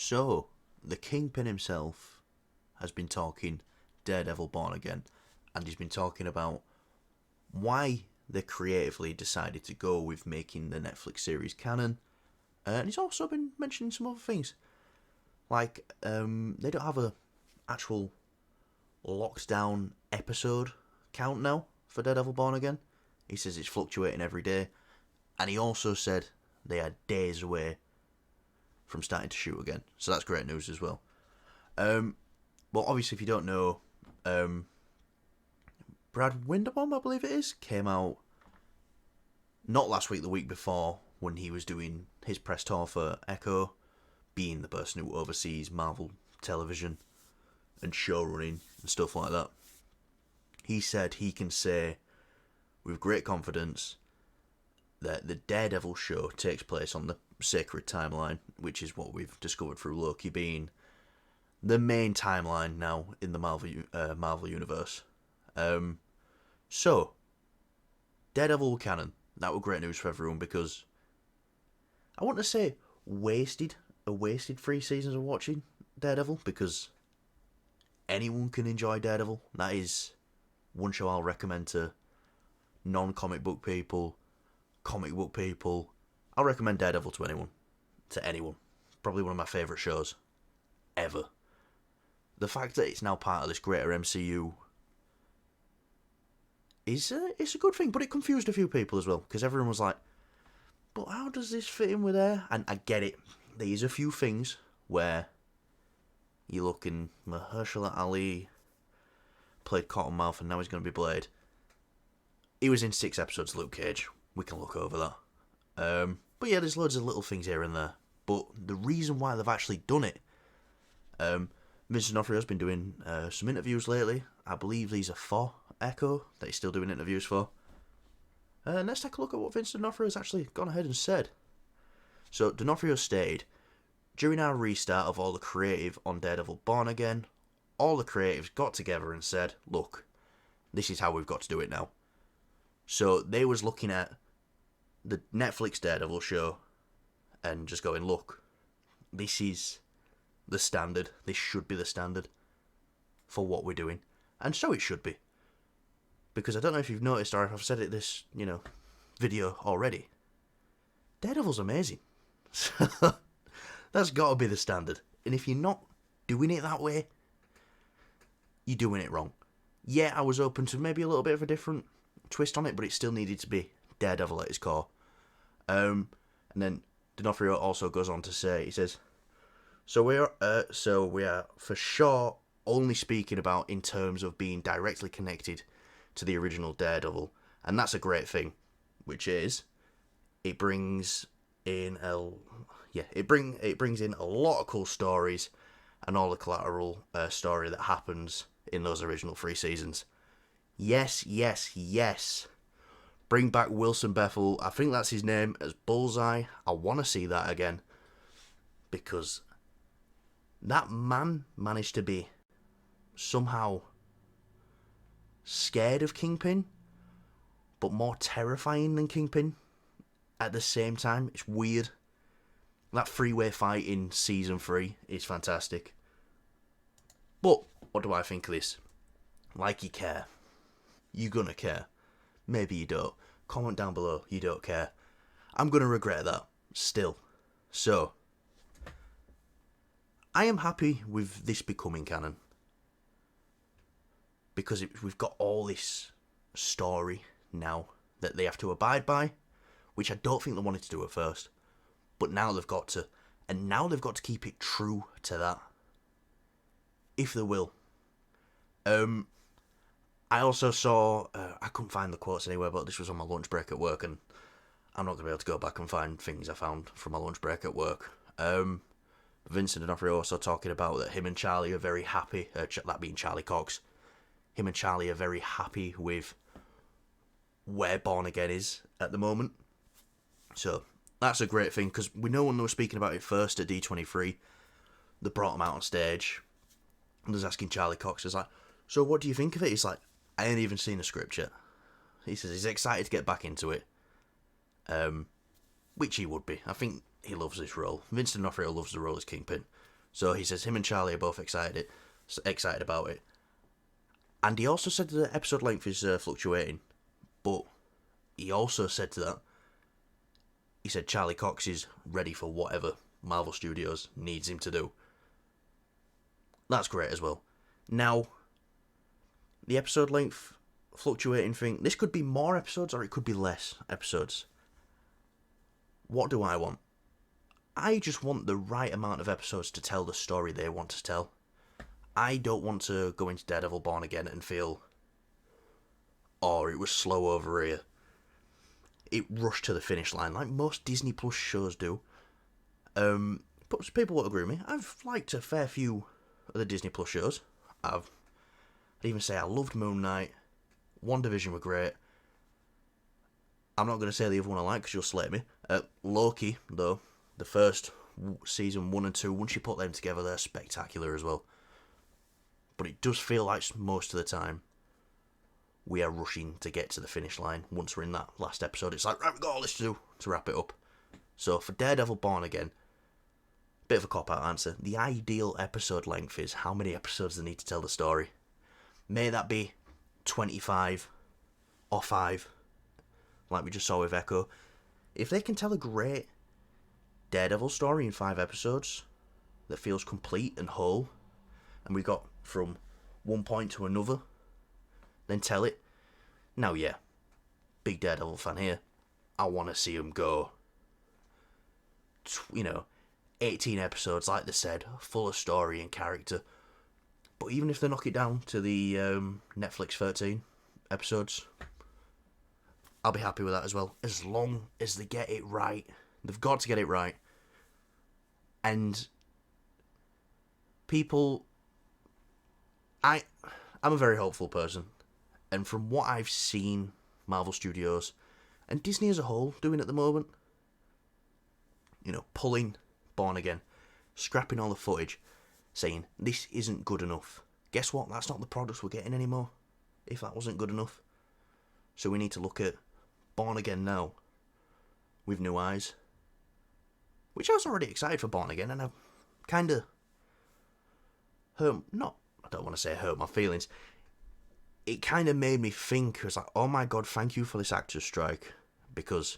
So, the Kingpin himself has been talking Daredevil Born Again, and he's been talking about why they creatively decided to go with making the Netflix series canon, and he's also been mentioning some other things. Like, they don't have a actual locked down episode count now for Daredevil Born Again. He says it's fluctuating every day, and he also said they are days away from starting to shoot again. So that's great news as well. Well, obviously, if you don't know, Brad Winderbaum, I believe it is, came out not last week, the week before, when he was doing his press tour for Echo, being the person who oversees Marvel television and show running and stuff like that. He said he can say with great confidence that the Daredevil show takes place on the sacred timeline, which is what we've discovered through Loki being the main timeline now in the Marvel universe. So, Daredevil canon. That was great news for everyone because I want to say wasted 3 seasons of watching Daredevil because anyone can enjoy Daredevil. That is one show I'll recommend to non-comic book people, comic book people. I'll recommend Daredevil to anyone. Probably one of my favourite shows ever. The fact that it's now part of this greater MCU is it's a good thing, but it confused a few people as well, because everyone was like, but how does this fit in with there? And I get it. There's a few things where you look in Mahershala Ali played Cottonmouth and now he's going to be Blade. He was in 6 episodes of Luke Cage. We can look over that. But yeah, there's loads of little things here and there. But the reason why they've actually done it, Vincent D'Onofrio's been doing some interviews lately. I believe these are for Echo that he's still doing interviews for. Let's take a look at what Vincent D'Onofrio's actually gone ahead and said. So D'Onofrio stated, during our restart of all the creative on Daredevil Born Again, all the creatives got together and said, look, this is how we've got to do it now. So they was looking at the Netflix Daredevil show and just going, look, this is the standard. This should be the standard for what we're doing. And so it should be. Because I don't know if you've noticed or if I've said it this, video already. Daredevil's amazing. So that's got to be the standard. And if you're not doing it that way, you're doing it wrong. Yeah, I was open to maybe a little bit of a different twist on it, but it still needed to be Daredevil at its core. And then D'Onofrio also goes on to say, he says, so we are for sure only speaking about in terms of being directly connected to the original Daredevil, and that's a great thing, which is it brings in it brings in a lot of cool stories and all the collateral story that happens in those original 3 seasons. Yes. Bring back Wilson Bethel. I think that's his name, as Bullseye. I want to see that again. Because that man managed to be somehow scared of Kingpin, but more terrifying than Kingpin at the same time. It's weird. That 3-way fight in season 3 is fantastic. But what do I think of this? Like you care. You're gonna care. Maybe you don't. Comment down below, you don't care. I'm gonna regret that, still. So, I am happy with this becoming canon. Because we've got all this story now that they have to abide by, which I don't think they wanted to do at first. But now they've got to. And now they've got to keep it true to that. If they will. I also saw, I couldn't find the quotes anywhere, but this was on my lunch break at work, and I'm not going to be able to go back and find things I found from my lunch break at work. Vincent D'Onofrio also talking about that him and Charlie are very happy, that being Charlie Cox, him and Charlie are very happy with where Born Again is at the moment. So, that's a great thing, because we know when they were speaking about it first at D23, they brought him out on stage, and was asking Charlie Cox, he's like, so what do you think of it? He's like, I ain't even seen the script yet. He says he's excited to get back into it. Which he would be. I think he loves this role. Vincent D'Onofrio loves the role as Kingpin. So he says him and Charlie are both excited about it. And he also said the episode length is fluctuating. But he also said he said Charlie Cox is ready for whatever Marvel Studios needs him to do. That's great as well. Now, the episode length fluctuating thing, this could be more episodes or it could be less episodes. What do I want? I just want the right amount of episodes to tell the story they want to tell. I don't want to go into Daredevil Born Again and feel, oh, it was slow over here. It rushed to the finish line like most Disney Plus shows do. But people won't agree with me. I've liked a fair few of the Disney Plus shows. I'd even say I loved Moon Knight. WandaVision were great. I'm not going to say the other one I like because you'll slate me. Loki, though, the first season 1 and 2, once you put them together, they're spectacular as well. But it does feel like most of the time we are rushing to get to the finish line. Once we're in that last episode, it's like, right, we've got all this to do to wrap it up. So for Daredevil Born Again, bit of a cop-out answer. The ideal episode length is how many episodes they need to tell the story. May that be 25 or 5, like we just saw with Echo. If they can tell a great Daredevil story in 5 episodes that feels complete and whole, and we got from one point to another, then tell it. Now, yeah, big Daredevil fan here. I want to see him go, 18 episodes, like they said, full of story and character. But even if they knock it down to the Netflix 13 episodes, I'll be happy with that as well. As long as they get it right. They've got to get it right. And people... I'm a very hopeful person. And from what I've seen Marvel Studios and Disney as a whole doing at the moment, pulling Born Again, scrapping all the footage, saying, this isn't good enough. Guess what? That's not the products we're getting anymore, if that wasn't good enough. So we need to look at Born Again now, with new eyes. Which I was already excited for Born Again, and I've kind of I don't want to say hurt my feelings. It kind of made me think, it was like, oh my god, thank you for this actors' strike. Because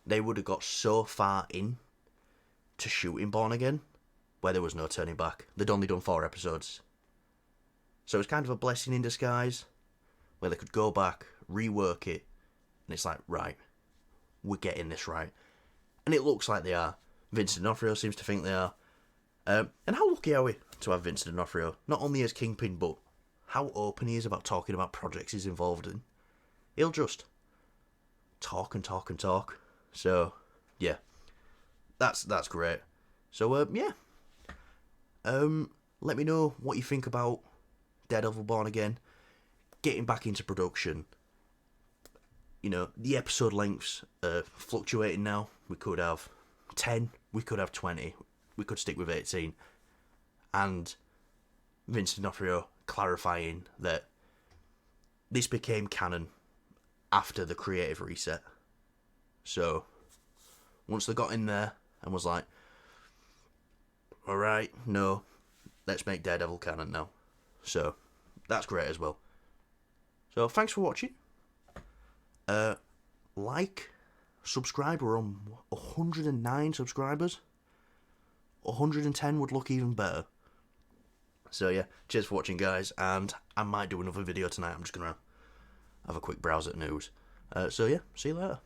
they would have got so far in to shooting Born Again, where there was no turning back. They'd only done 4 episodes. So it was kind of a blessing in disguise, where they could go back, rework it, and it's like, right, we're getting this right. And it looks like they are. Vincent D'Onofrio seems to think they are. And how lucky are we to have Vincent D'Onofrio, not only as Kingpin, but how open he is about talking about projects he's involved in. He'll just talk and talk and talk. So, yeah, that's great. So, yeah. Let me know what you think about Daredevil Born Again, getting back into production. The episode lengths are fluctuating now. We could have 10, we could have 20, we could stick with 18. And Vincent D'Onofrio clarifying that this became canon after the creative reset. So, once they got in there and was like, alright, no, let's make Daredevil canon now. So, that's great as well. So, thanks for watching. Subscribe, we're on 109 subscribers. 110 would look even better. So yeah, cheers for watching, guys, and I might do another video tonight. I'm just gonna have a quick browse at news. So yeah, see you later.